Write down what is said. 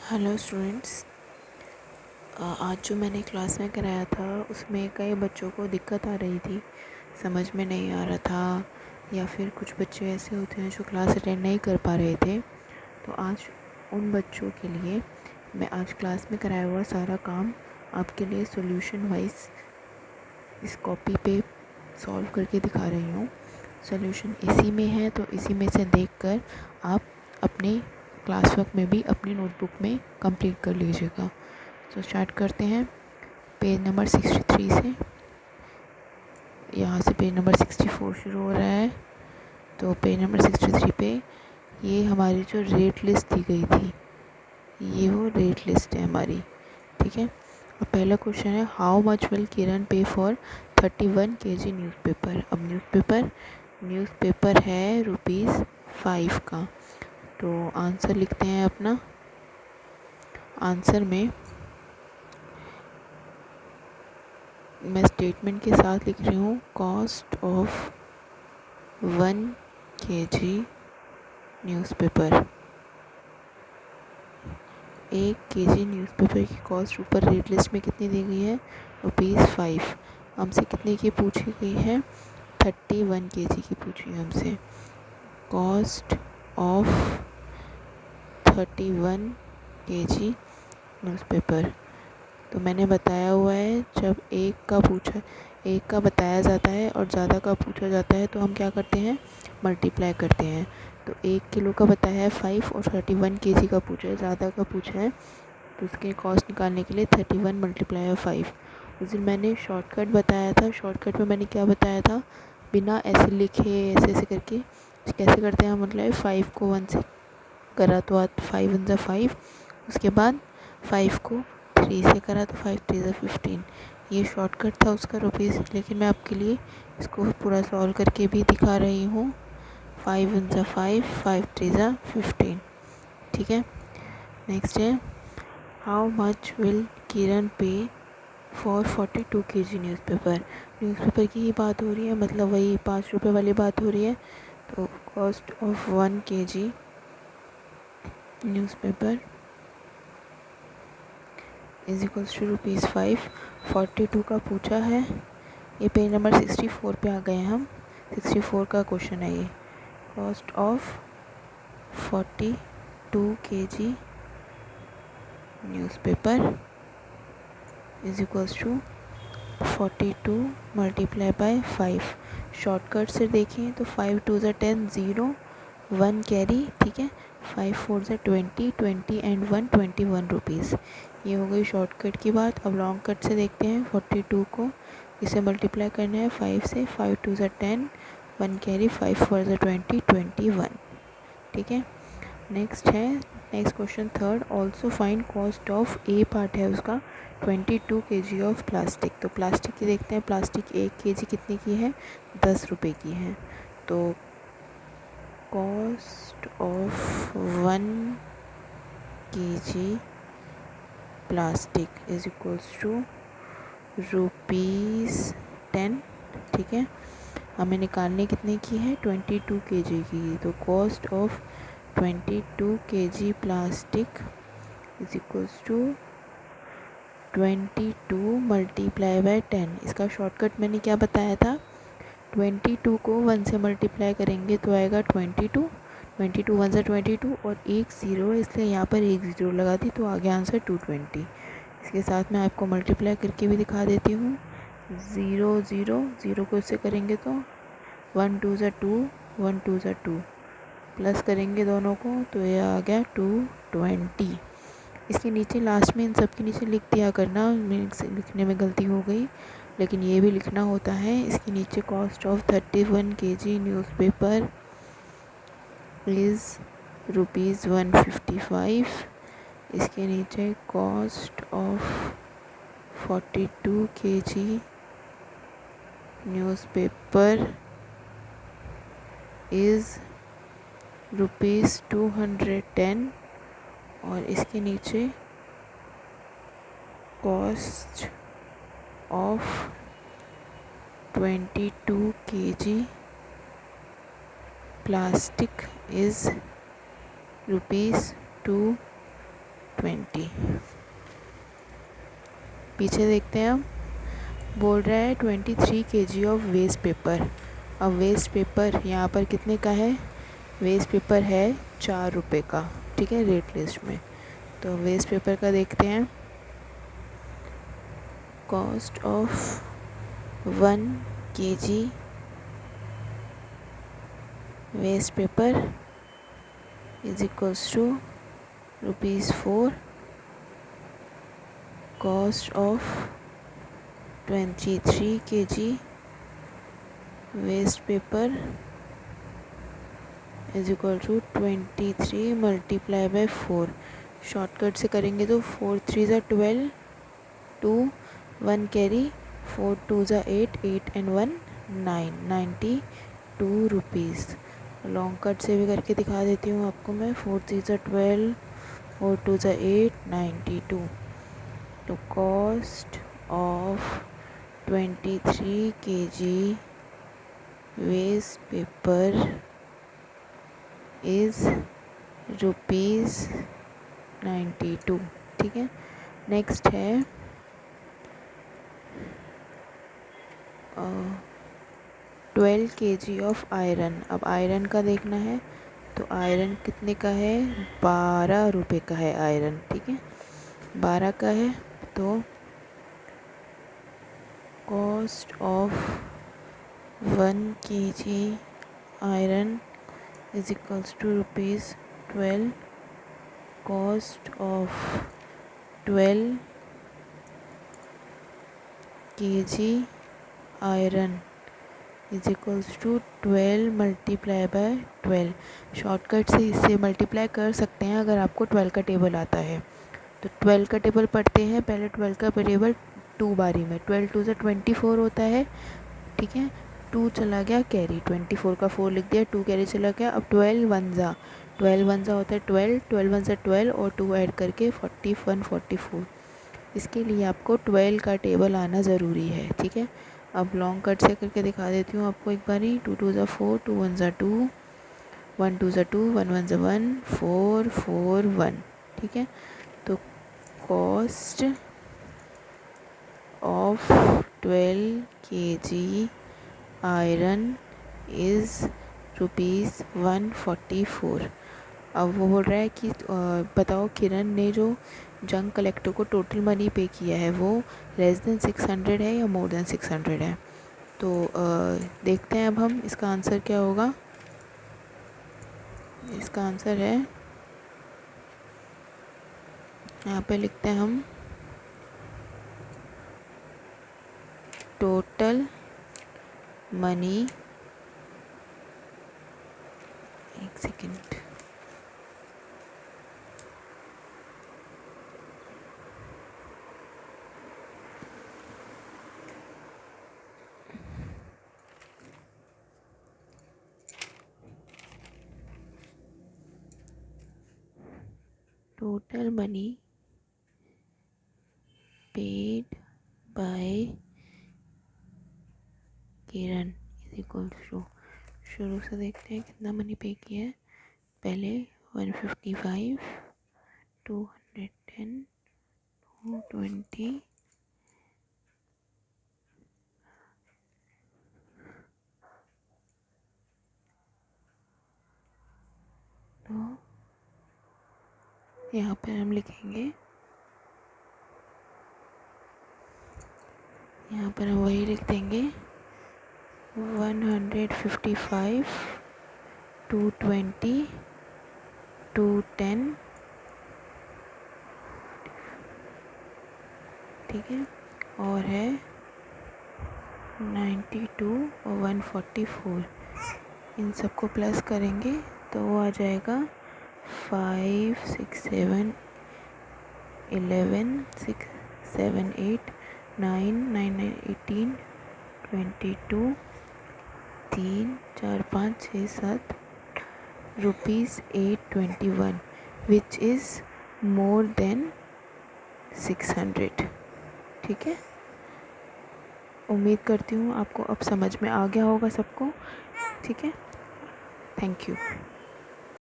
Hello students. आज जो मैंने क्लास में कराया था उसमें कई बच्चों को दिक्कत आ रही थी, समझ में नहीं आ रहा था, या फिर कुछ बच्चे ऐसे होते हैं जो क्लास अटेंड नहीं कर पा रहे थे। तो आज उन बच्चों के लिए मैं आज क्लास में कराया हुआ सारा काम आपके लिए सॉल्यूशन वाइज इस कॉपी पे सॉल्व करके दिखा रही हूँ। सॉल्यूशन इसी में है, तो इसी में से देखकर आप अपने क्लास वर्क में भी अपनी नोटबुक में कंप्लीट कर लीजिएगा। तो स्टार्ट करते हैं पेज नंबर 63 से। यहाँ से पेज नंबर 64 शुरू हो रहा है। तो पेज नंबर 63 पे ये हमारी जो रेट लिस्ट दी गई थी, ये वो रेट लिस्ट है हमारी, ठीक है। और पहला क्वेश्चन है, हाउ मच विल किरण पे फॉर 31 kg न्यूज़पेपर। अब न्यूज़पेपर है ₹5 का। तो आंसर लिखते हैं अपना। आंसर में मैं स्टेटमेंट के साथ लिख रही हूँ, cost of 1 kg newspaper. 1 kg newspaper की कॉस्ट ऊपर रेट लिस्ट में कितनी दी गई है, ₹5। हमसे कितने की पूछी गई है, 31 kg की पूछी है हमसे। Cost of 31 kg newspaper. तो मैंने बताया हुआ है, जब एक का बताया जाता है और ज़्यादा का पूछा जाता है तो हम क्या करते हैं, मल्टीप्लाई करते हैं। तो 1 किलो का बताया है 5 और 31 kg का पूछा है, ज़्यादा का पूछा है, तो उसके कॉस्ट निकालने के लिए 31 × 5। उस दिन मैंने शॉर्टकट बताया था। शॉर्टकट में मैंने क्या बताया था, बिना ऐसे लिखे ऐसे ऐसे करके कैसे करते हैं, मतलब 5 को 1 से करा तो 5 1 ज़ा 5, उसके बाद 5 को 3 से करा तो 5 3 ज़ा 15। ये शॉर्टकट था उसका ₹, लेकिन मैं आपके लिए इसको पूरा सॉल्व करके भी दिखा रही हूँ। 5 1 ज़ा 5, 5 3 ज़ा 15, ठीक है। नेक्स्ट है, हाउ मच विल किरण पे फॉर 42 kg न्यूज़पेपर। न्यूज़पेपर की ही बात हो रही है, मतलब वही ₹5 वाली बात हो रही है। तो cost of 1 kg newspaper is equals to ₹5। 42 का पूछा है। ये पेज नंबर 64 पे आ गए हैं हम। 64 का क्वेश्चन है ये। Cost of 42 kg newspaper is equals to 42 multiply by 5। Shortcut से देखें तो 5 2 ज़ा 10, 0 1 कैरी, ठीक है। 5 4 ज़ा 20, 20 एंड 1 21 रुपीज़। ये हो गई शॉर्टकट की बात। अब लॉन्ग कट से देखते हैं। 42 को इसे मल्टीप्लाई करना है 5 से। 5 2 ज़ा 10, 1 कैरी, 5 4 ज़ा 20, 21, ठीक है। Next question third, also find cost of, A part है उसका 22 kg ऑफ प्लास्टिक। तो प्लास्टिक की देखते हैं। प्लास्टिक 1 kg कितने की है, ₹10 की है। तो cost of 1 kg plastic is equals to ₹10, ठीक है। हमें निकालने कितने की है, 22 kg की। तो cost of 22 kg plastic is equals to 22 multiply by 10। इसका शॉर्टकट मैंने क्या बताया था, 22 को 1 से मल्टीप्लाई करेंगे तो आएगा 22, 22 1 से 22 और एक ज़ीरो, इसलिए यहाँ पर एक ज़ीरो लगा दी तो आ गया आंसर 220। इसके साथ मैं आपको मल्टीप्लाई करके भी दिखा देती हूँ। 0 0 0 को इससे करेंगे तो 1 2 ज़ा 2, 1 2 ज़ा 2, प्लस करेंगे दोनों को तो ये आ गया 220। इसके नीचे लास्ट में इन सब के नीचे लिख दिया करना, मेरे से लिखने में गलती हो गई, लेकिन ये भी लिखना होता है। इसके नीचे cost of 31 kg newspaper is ₹155। इसके नीचे cost of 42 kg newspaper is ₹210। और इसके नीचे cost of 22 kg plastic is ₹220। 20। पीछे देखते हैं हम, बोल रहा है 23 kg ऑफ वेस्ट पेपर। अब वेस्ट पेपर यहाँ पर कितने का है? वेस्ट पेपर है 4 रुपये का, ठीक है, रेट लिस्ट में। तो वेस्ट पेपर का देखते हैं। Cost of 1 kg waste paper is equals to ₹4। Cost of 23 kg waste paper is equal to 23 multiply by 4। Shortcut से करेंगे तो 4 3 ज़ा 12, 2 1 कैरी, 4 2 ज़ा 8, 8 and 1 9, 92 रुपीज़। लॉन्ग कट से भी करके दिखा देती हूँ आपको मैं। 4 3 ज़ा 12, 4 2 ज़ा 8, 92। तो cost of 23 kg waste paper is ₹92, ठीक है। नेक्स्ट है 12 kg ऑफ आयरन। अब आयरन का देखना है, तो आयरन कितने का है? 12 रुपये का है आयरन, ठीक है, 12 का है। तो cost of 1 kg iron is equals to ₹12। Cost of 12 kg iron is equals to 12 multiply by 12। Shortcut से इससे मल्टीप्लाई कर सकते हैं अगर आपको 12 का टेबल आता है। तो 12 का टेबल पढ़ते हैं। पहले 12 का टेबल 2 बारी में। 12 2 ज़ा 24 होता है, ठीक है। 2 चला गया कैरी, 24 का 4 लिख दिया, 2 कैरी चला गया। अब 12 1 ज़ा होता है 12, 12 1 ज़ा 12 और 2 ऐड करके 41 44। इसके लिए आपको 12 का टेबल आना ज़रूरी है, ठीक है। अब लॉन्ग कट से करके दिखा देती हूँ आपको एक बारी। 2 2 ज़ा 4, 2 1 ज़ा 2, 1 2 ज़ा 2, 1 1 ज़ा 1, 4 4 1, ठीक है। तो cost of 12 kg iron is ₹144। अब वो बोल रहा है कि बताओ किरण ने जो जंक कलेक्टर को टोटल मनी पे किया है वो लेस देन 600 है या मोर देन 600 है। तो देखते हैं अब हम इसका आंसर क्या होगा। इसका आंसर है, यहाँ पे लिखते हैं हम, टोटल मनी, एक second, total money paid by Kiran is equal to, शुरू से देखते हैं कितना मनी पे किया है। पहले 155, 210, 220, तो यहाँ पर हम लिखेंगे, यहाँ पर हम वही लिख देंगे 155, 220, 210, ठीक है, और है 92 और 144। इन सबको प्लस करेंगे तो वो आ जाएगा 5 6 7 11 6 7 8 9 9 9 18 22 3 4 5 6 7 ₹821 विच इज़ मोर देन 600, ठीक है। उम्मीद करती हूँ आपको अब समझ में आ गया होगा सबको, ठीक है। Thank you.